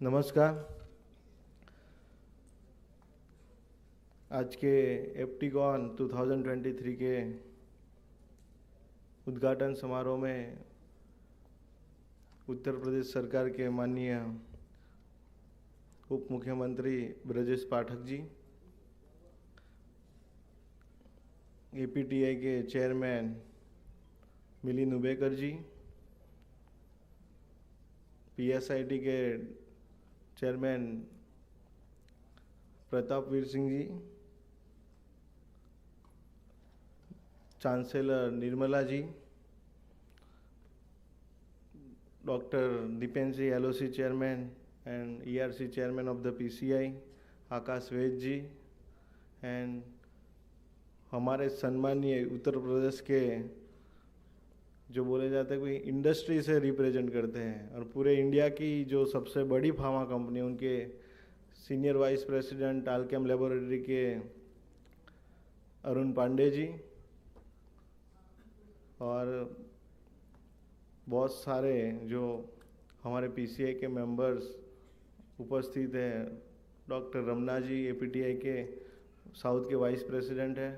नमस्कार। आज के एप्टिकॉन 2023 के उद्घाटन समारोह में उत्तर प्रदेश सरकार के माननीय उप मुख्यमंत्री ब्रजेश पाठक जी, एपीटीआई के चेयरमैन मिलिंद उबेकर जी, पीएसआईटी के chairman Pratap Veer Singh ji, chancellor Nirmala ji, doctor Dipen ji LOC chairman and ERC chairman of the PCI Akash Vaid ji, and हमारे सम्मानीय उत्तर प्रदेश के जो बोले जाते हैं कोई इंडस्ट्री से रिप्रेजेंट करते हैं और पूरे इंडिया की जो सबसे बड़ी फार्मा कंपनी, उनके senior vice president Alkem laboratory के अरुण पांडे जी, और बहुत सारे जो हमारे पीसीआई के मेंबर्स उपस्थित हैं। डॉक्टर रमना जी एपीटीआई के साउथ के वाइस प्रेसिडेंट हैं,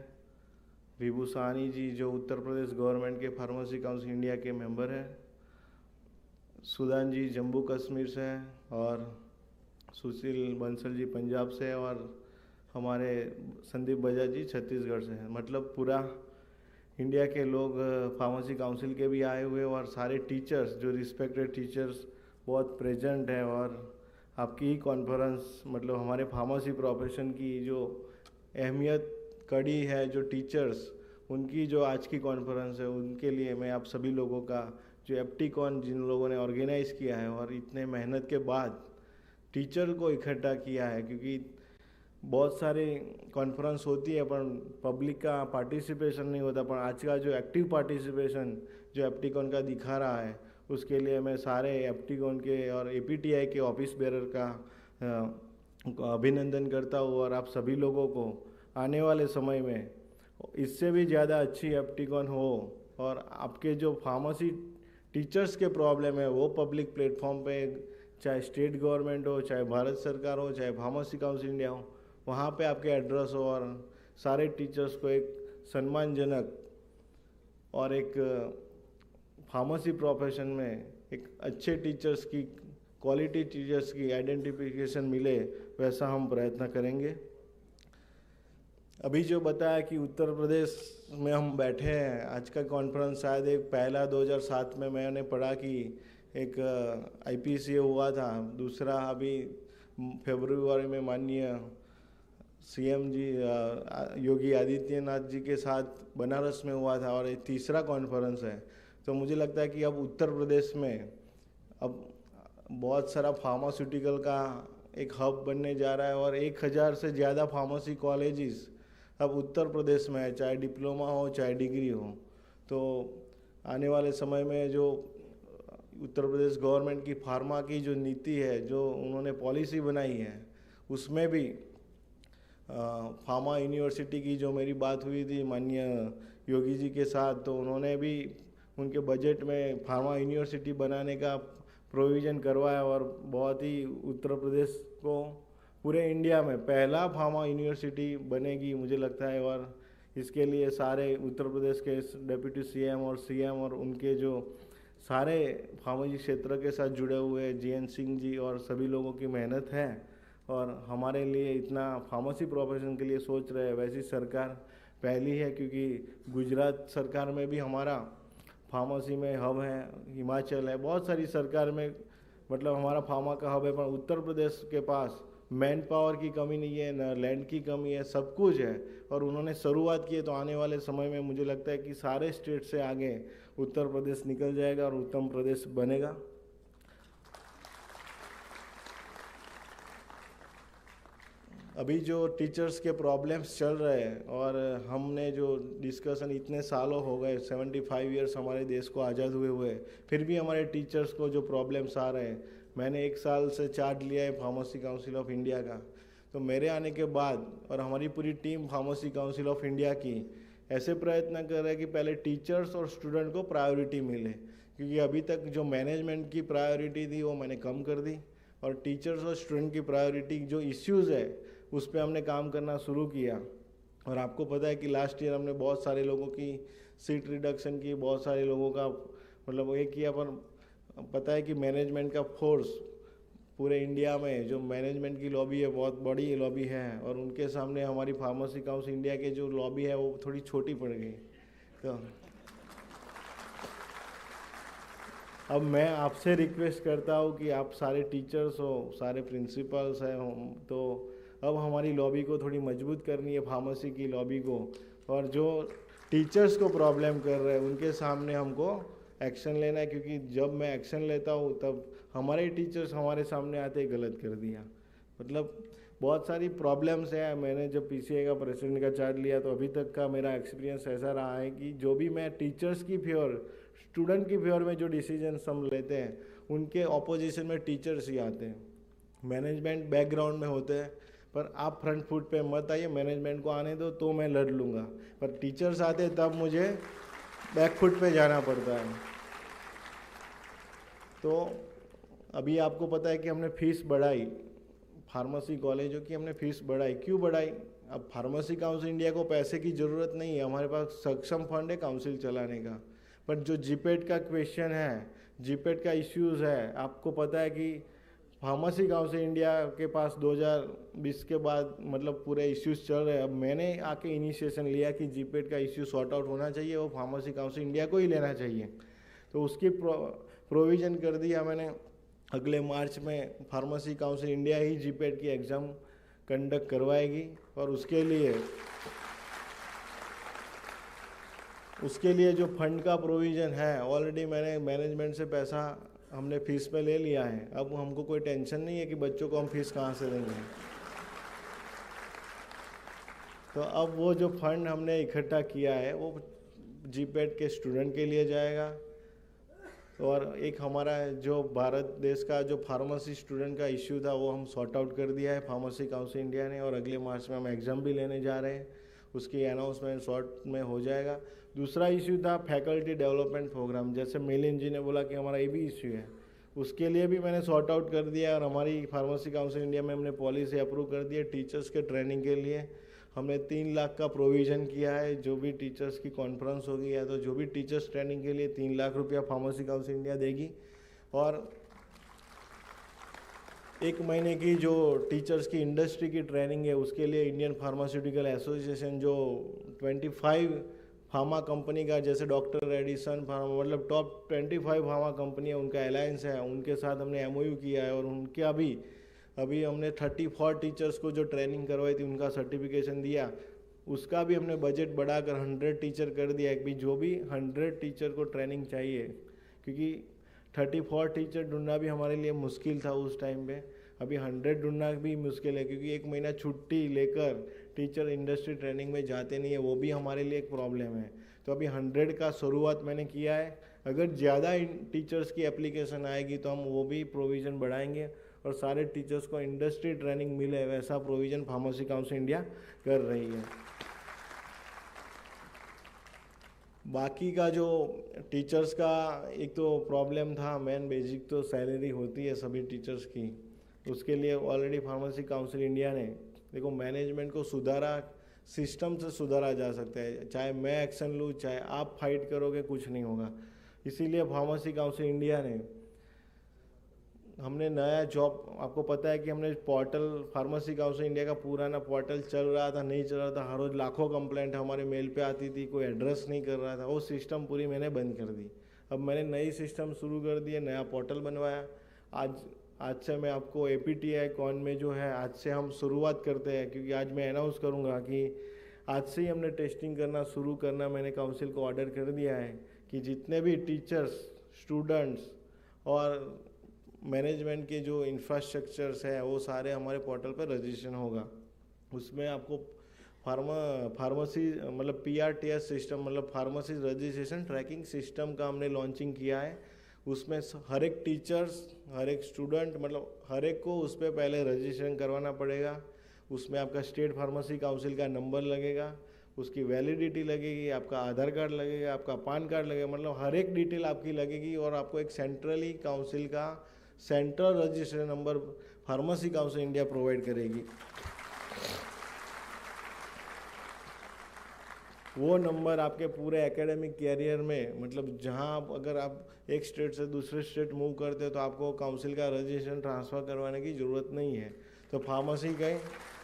विभू साहनी जी जो उत्तर प्रदेश गवर्नमेंट के फार्मेसी काउंसिल इंडिया के मेंबर हैं, सुदान जी जम्मू कश्मीर से हैं, और सुशील बंसल जी पंजाब से, और हमारे संदीप बजाज जी छत्तीसगढ़ से हैं। मतलब पूरा इंडिया के लोग फार्मेसी काउंसिल के भी आए हुए, और सारे टीचर्स जो रिस्पेक्टेड टीचर्स बहुत प्रेजेंट हैं। और आपकी ही कॉन्फ्रेंस मतलब हमारे फार्मेसी प्रोफेशन की जो अहमियत कड़ी है, जो टीचर्स उनकी जो आज की कॉन्फ्रेंस है, उनके लिए मैं आप सभी लोगों का जो एप्टिकॉन जिन लोगों ने ऑर्गेनाइज़ किया है और इतने मेहनत के बाद टीचर को इकट्ठा किया है, क्योंकि बहुत सारे कॉन्फ्रेंस होती है पर पब्लिक का पार्टिसिपेशन नहीं होता, पर आज का जो एक्टिव पार्टिसिपेशन जो एप्टिकॉन का दिखा रहा है, उसके लिए मैं सारे एप्टिकॉन के और एपीटीआई के ऑफिस बेरर का अभिनंदन करता हूँ। और आप सभी लोगों को आने वाले समय में इससे भी ज़्यादा अच्छी एप्टिकॉन हो, और आपके जो फार्मेसी टीचर्स के प्रॉब्लम है वो पब्लिक प्लेटफॉर्म पे, चाहे स्टेट गवर्नमेंट हो, चाहे भारत सरकार हो, चाहे फार्मेसी काउंसिल इंडिया हो, वहाँ पे आपके एड्रेस हो, और सारे टीचर्स को एक सम्मानजनक और एक फार्मेसी प्रोफेशन में एक अच्छे टीचर्स की, क्वालिटी टीचर्स की आइडेंटिफिकेशन मिले, वैसा हम प्रयत्न करेंगे। अभी जो बताया कि उत्तर प्रदेश में हम बैठे हैं, आज का कॉन्फ्रेंस शायद एक पहला 2007 में मैंने पढ़ा कि एक आईपीसीए हुआ था, दूसरा अभी फरवरी में माननीय सीएम जी योगी आदित्यनाथ जी के साथ बनारस में हुआ था, और ये तीसरा कॉन्फ्रेंस है। तो मुझे लगता है कि अब उत्तर प्रदेश में अब बहुत सारा फार्मास्यूटिकल का एक हब बनने जा रहा है, और 1000 से ज़्यादा फार्मेसी कॉलेजेस अब उत्तर प्रदेश में है, चाहे डिप्लोमा हो चाहे डिग्री हो। तो आने वाले समय में जो उत्तर प्रदेश गवर्नमेंट की फार्मा की जो नीति है, जो उन्होंने पॉलिसी बनाई है, उसमें भी फार्मा यूनिवर्सिटी की जो मेरी बात हुई थी माननीय योगी जी के साथ, तो उन्होंने भी उनके बजट में फार्मा यूनिवर्सिटी बनाने का प्रोविज़न करवाया, और बहुत ही उत्तर प्रदेश को पूरे इंडिया में पहला फार्मा यूनिवर्सिटी बनेगी मुझे लगता है। और इसके लिए सारे उत्तर प्रदेश के डिप्टी सीएम और सीएम और उनके जो सारे फार्मेसी क्षेत्र के साथ जुड़े हुए जीएन सिंह जी और सभी लोगों की मेहनत है, और हमारे लिए इतना फार्मेसी प्रोफेशन के लिए सोच रहे हैं। वैसी सरकार पहली है, क्योंकि गुजरात सरकार में भी हमारा फार्मेसी में हब है, हिमाचल है, बहुत सारी सरकार में मतलब हमारा फार्मा का हब है, पर उत्तर प्रदेश के पास मैन पावर की कमी नहीं है, न लैंड की कमी है, सब कुछ है। और उन्होंने शुरुआत की है, तो आने वाले समय में मुझे लगता है कि सारे स्टेट से आगे उत्तर प्रदेश निकल जाएगा और उत्तम प्रदेश बनेगा। अभी जो टीचर्स के प्रॉब्लम्स चल रहे हैं, और हमने जो डिस्कशन इतने सालों हो गए, 75 ईयर्स हमारे देश को आज़ाद हुए, फिर भी हमारे टीचर्स को जो प्रॉब्लम्स आ रहे हैं, मैंने 1 साल से चार्ज लिया है फार्मेसी काउंसिल ऑफ इंडिया का। तो मेरे आने के बाद और हमारी पूरी team pharmacy council of India की ऐसे प्रयत्न कर रहे हैं कि पहले टीचर्स और स्टूडेंट को प्रायोरिटी मिले, क्योंकि अभी तक जो मैनेजमेंट की प्रायोरिटी थी वो मैंने कम कर दी, और टीचर्स और स्टूडेंट की प्रायोरिटी जो इश्यूज़ है उस पर हमने काम करना शुरू किया। और आपको पता है कि लास्ट ईयर हमने बहुत सारे लोगों की सीट रिडक्शन की, बहुत सारे लोगों का मतलब ये किया, पर पता है कि मैनेजमेंट का फोर्स पूरे इंडिया में जो मैनेजमेंट की लॉबी है बहुत बड़ी लॉबी है, और उनके सामने हमारी फार्मेसी काउंसिल इंडिया के जो लॉबी है वो थोड़ी छोटी पड़ गई। तो अब मैं आपसे रिक्वेस्ट करता हूँ कि आप सारे टीचर्स हो, सारे प्रिंसिपल्स हैं, तो अब हमारी लॉबी को थोड़ी मजबूत करनी है, फार्मेसी की लॉबी को, और जो टीचर्स को प्रॉब्लम कर रहे हैं उनके सामने हमको एक्शन लेना है, क्योंकि जब मैं एक्शन लेता हूँ तब हमारे टीचर्स हमारे सामने आते ही गलत कर दिया। मतलब बहुत सारी प्रॉब्लम्स हैं। मैंने जब पीसीए का प्रेसिडेंट का चार्ज लिया तो अभी तक का मेरा एक्सपीरियंस ऐसा रहा है कि जो भी मैं टीचर्स की फेवर, स्टूडेंट की फेवर में जो डिसीजन हम लेते हैं उनके ऑपोजिशन में टीचर्स ही आते हैं। मैनेजमेंट बैकग्राउंड में होते हैं, पर आप फ्रंट फुट पे मत आइए, मैनेजमेंट को आने दो तो मैं लड़ लूँगा, पर टीचर्स आते तब मुझे बैक फुट पे जाना पड़ता है। तो अभी आपको पता है कि हमने फीस बढ़ाई, फार्मेसी कॉलेजों की हमने फीस बढ़ाई। क्यों बढ़ाई? अब फार्मेसी काउंसिल इंडिया को पैसे की ज़रूरत नहीं है, हमारे पास सक्षम फंड है काउंसिल चलाने का। पर जो जीपेट का क्वेश्चन है, जीपेट का इश्यूज़ है, आपको पता है कि फार्मेसी काउंसिल इंडिया के पास 2020 के बाद मतलब पूरे इश्यूज़ चल रहे हैं। अब मैंने आके इनिशिएशन लिया कि जीपेट का इश्यू सॉर्ट आउट होना चाहिए, वो फार्मेसी काउंसिल इंडिया को ही लेना चाहिए। तो उसकी प्रोविज़न कर दिया मैंने। अगले मार्च में फार्मेसी काउंसिल इंडिया ही जीपेट की एग्ज़ाम कंडक्ट करवाएगी, और उसके लिए जो फंड का प्रोविज़न है ऑलरेडी मैंने मैनेजमेंट से पैसा हमने फीस पे ले लिया है। अब हमको कोई टेंशन नहीं है कि बच्चों को हम फीस कहाँ से देंगे। तो अब वो जो फंड हमने इकट्ठा किया है वो जीपेट के स्टूडेंट के लिए जाएगा, और एक हमारा जो भारत देश का जो फार्मेसी स्टूडेंट का इश्यू था वो हम सॉर्ट आउट कर दिया है फार्मेसी काउंसिल इंडिया ने, और अगले मार्च में हम एग्ज़ाम भी लेने जा रहे हैं, उसकी अनाउंसमेंट शॉर्ट में हो जाएगा। दूसरा इश्यू था फैकल्टी डेवलपमेंट प्रोग्राम, जैसे मिलिंद जी ने बोला कि हमारा ये भी इश्यू है, उसके लिए भी मैंने सॉर्ट आउट कर दिया, और हमारी फार्मेसी काउंसिल इंडिया में हमने पॉलिसी अप्रूव कर दी है। टीचर्स के ट्रेनिंग के लिए हमने 3 लाख का प्रोविज़न किया है। जो भी टीचर्स की कॉन्फ्रेंस होगी या तो जो भी टीचर्स ट्रेनिंग के लिए 3 लाख रुपया फार्मेसी काउंसिल इंडिया देगी, और 1 महीने की जो टीचर्स की इंडस्ट्री की ट्रेनिंग है उसके लिए इंडियन फार्मास्यूटिकल एसोसिएशन जो 25 फार्मा कंपनी का, जैसे डॉक्टर रेडिसन फार्मा, मतलब टॉप 25 फार्मा कंपनी है, उनका अलायंस है, उनके साथ हमने एमओयू किया है, और उनके अभी हमने 34 टीचर्स को जो ट्रेनिंग करवाई थी उनका सर्टिफिकेशन दिया। उसका भी हमने बजट बढ़ाकर 100 टीचर कर दिया है कि जो भी 100 टीचर को ट्रेनिंग चाहिए, क्योंकि 34 टीचर ढूंढना भी हमारे लिए मुश्किल था उस टाइम पे। अभी 100 ढूंढना भी मुश्किल है, क्योंकि 1 महीना छुट्टी लेकर टीचर इंडस्ट्री ट्रेनिंग में जाते नहीं है, वो भी हमारे लिए एक प्रॉब्लम है। तो अभी 100 का शुरुआत मैंने किया है। अगर ज़्यादा टीचर्स की एप्लीकेशन आएगी तो हम वो भी प्रोविज़न बढ़ाएंगे, और सारे टीचर्स को इंडस्ट्री ट्रेनिंग मिले वैसा प्रोविज़न फार्मेसी काउंसिल इंडिया कर रही है। बाकी का जो टीचर्स का एक तो प्रॉब्लम था, मेन बेसिक तो सैलरी होती है सभी टीचर्स की, उसके लिए ऑलरेडी फार्मेसी काउंसिल इंडिया ने देखो मैनेजमेंट को सुधारा, सिस्टम से सुधारा जा सकता है। चाहे मैं एक्शन लूँ, चाहे आप फाइट करोगे, कुछ नहीं होगा। इसीलिए फार्मेसी काउंसिल इंडिया ने हमने नया जॉब, आपको पता है कि हमने पोर्टल, फार्मेसी काउंसिल इंडिया का पुराना पोर्टल चल रहा था, नहीं चल रहा था, हर रोज़ लाखों कंप्लेंट हमारे मेल पे आती थी, कोई एड्रेस नहीं कर रहा था, वो सिस्टम पूरी मैंने बंद कर दी। अब मैंने नई सिस्टम शुरू कर दी है, नया पोर्टल बनवाया। आज से मैं आपको APTI कॉन में जो है आज से हम शुरुआत करते हैं, क्योंकि आज मैं अनाउंस करूँगा कि आज से ही हमने टेस्टिंग करना शुरू करना, मैंने काउंसिल को ऑर्डर कर दिया है कि जितने भी टीचर्स, स्टूडेंट्स और मैनेजमेंट के जो इंफ्रास्ट्रक्चर्स है वो सारे हमारे पोर्टल पर रजिस्ट्रेशन होगा। उसमें आपको फार्मेसी मतलब PRTS सिस्टम, मतलब फार्मेसी रजिस्ट्रेशन ट्रैकिंग सिस्टम का हमने लॉन्चिंग किया है। उसमें हर एक टीचर्स, हर एक स्टूडेंट, मतलब हर एक को उस पर पहले रजिस्ट्रेशन करवाना पड़ेगा। उसमें आपका स्टेट फार्मेसी काउंसिल का नंबर लगेगा, उसकी वैलिडिटी लगेगी, आपका आधार कार्ड लगेगा, आपका पान कार्ड लगेगा, मतलब हर एक डिटेल आपकी लगेगी, और आपको एक सेंट्रली काउंसिल का central registration number pharmacy council India provide करेगी। वो नंबर आपके पूरे एकेडमिक कैरियर में, मतलब जहाँ अगर आप एक स्टेट से दूसरे स्टेट मूव करते हो तो आपको काउंसिल का रजिस्ट्रेशन ट्रांसफ़र करवाने की ज़रूरत नहीं है। तो फार्मेसी का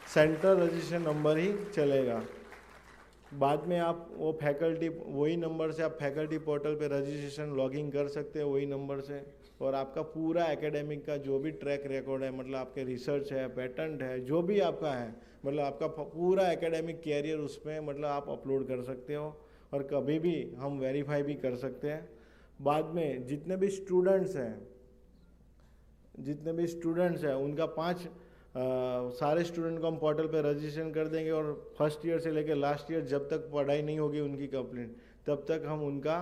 सेंट्रल रजिस्ट्रेशन नंबर ही चलेगा। बाद में आप वो फैकल्टी, वही नंबर से आप फैकल्टी पोर्टल पे रजिस्ट्रेशन लॉगिन कर सकते हो वही नंबर से, और आपका पूरा एकेडमिक का जो भी ट्रैक रिकॉर्ड है, मतलब आपके रिसर्च है, पेटेंट है, जो भी आपका है, मतलब आपका पूरा एकेडमिक कैरियर उसमें मतलब आप अपलोड कर सकते हो, और कभी भी हम वेरीफाई भी कर सकते हैं। बाद में जितने भी स्टूडेंट्स हैं उनका सारे स्टूडेंट को हम पोर्टल पे रजिस्ट्रेशन कर देंगे, और फर्स्ट ईयर से लेकर लास्ट ईयर जब तक पढ़ाई नहीं होगी उनकी कंप्लीट, तब तक हम उनका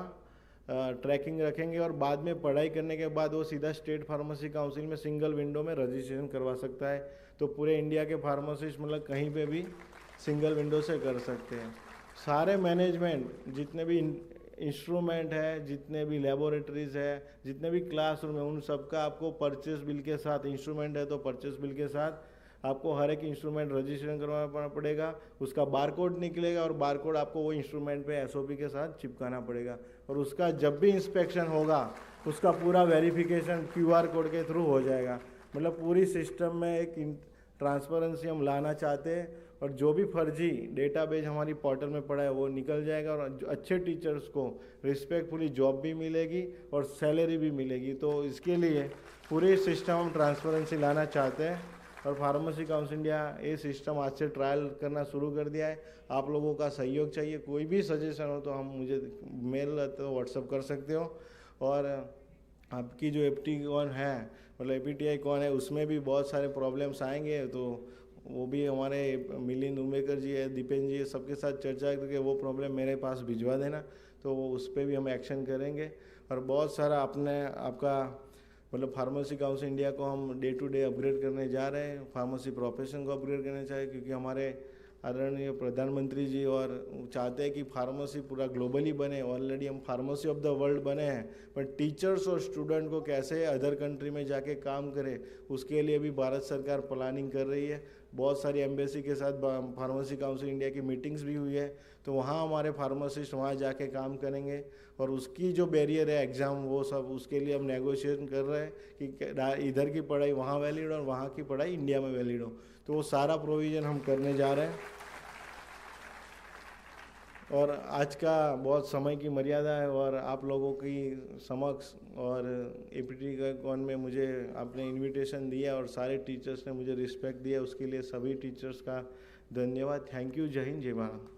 ट्रैकिंग रखेंगे। और बाद में पढ़ाई करने के बाद वो सीधा स्टेट फार्मेसी काउंसिल में सिंगल विंडो में रजिस्ट्रेशन करवा सकता है। तो पूरे इंडिया के फार्मासिस्ट मतलब कहीं पे भी सिंगल विंडो से कर सकते हैं। सारे मैनेजमेंट, जितने भी इंस्ट्रूमेंट है, जितने भी लेबोरेटरीज है, जितने भी क्लासरूम है, उन सब का आपको परचेस बिल के साथ, इंस्ट्रूमेंट है तो परचेस बिल के साथ आपको हर एक इंस्ट्रूमेंट रजिस्ट्रेशन करवाना पड़ेगा, उसका बारकोड निकलेगा, और बारकोड आपको वो इंस्ट्रूमेंट पे एसओपी के साथ चिपकाना पड़ेगा, और उसका जब भी इंस्पेक्शन होगा उसका पूरा वेरिफिकेशन क्यूआर कोड के थ्रू हो जाएगा। मतलब पूरी सिस्टम में एक ट्रांसपेरेंसी हम लाना चाहते हैं, और जो भी फर्जी डेटाबेस हमारी पोर्टल में पड़ा है वो निकल जाएगा, और अच्छे टीचर्स को रिस्पेक्टफुली जॉब भी मिलेगी और सैलरी भी मिलेगी। तो इसके लिए पूरे सिस्टम हम ट्रांसपेरेंसी लाना चाहते हैं, और फार्मेसी काउंसिल इंडिया ये सिस्टम आज से ट्रायल करना शुरू कर दिया है। आप लोगों का सहयोग चाहिए, कोई भी सजेशन हो तो हम मुझे मेल तो व्हाट्सअप कर सकते हो। और आपकी जो एप्टीकॉन है, मतलब एपीटीआई कौन है, उसमें भी बहुत सारे प्रॉब्लम्स आएंगे, तो वो भी हमारे मिलिंद उमेकर जी है, दीपेन जी है, सबके साथ चर्चा करके वो प्रॉब्लम मेरे पास भिजवा देना, तो उस पर भी हम एक्शन करेंगे। और बहुत सारा आपका मतलब फार्मेसी काउंसिल इंडिया को हम डे टू डे अपग्रेड करने जा रहे हैं, फार्मेसी प्रोफेशन को अपग्रेड करने चाहिए, क्योंकि हमारे आदरणीय प्रधानमंत्री जी और चाहते हैं कि फार्मेसी पूरा ग्लोबली बने। ऑलरेडी हम फार्मेसी ऑफ द वर्ल्ड बने हैं, पर टीचर्स और स्टूडेंट को कैसे अदर कंट्री में जाके काम करें, उसके लिए भी भारत सरकार प्लानिंग कर रही है। बहुत सारी एम्बेसी के साथ फार्मेसी काउंसिल इंडिया की मीटिंग्स भी हुई है, तो वहाँ हमारे फार्मासिस्ट वहाँ जाके काम करेंगे, और उसकी जो बैरियर है एग्ज़ाम, वो सब उसके लिए हम नेगोशिएशन कर रहे हैं कि इधर की पढ़ाई वहाँ वैलिड और वहाँ की पढ़ाई इंडिया में वैलिड हो। तो वो सारा प्रोविज़न हम करने जा रहे हैं। और आज का बहुत समय की मर्यादा है, और आप लोगों की समक्ष और एपीटीकॉन में मुझे आपने इनविटेशन दिया और सारे टीचर्स ने मुझे रिस्पेक्ट दिया, उसके लिए सभी टीचर्स का धन्यवाद। Thank you. जय हिंद, जय भारत।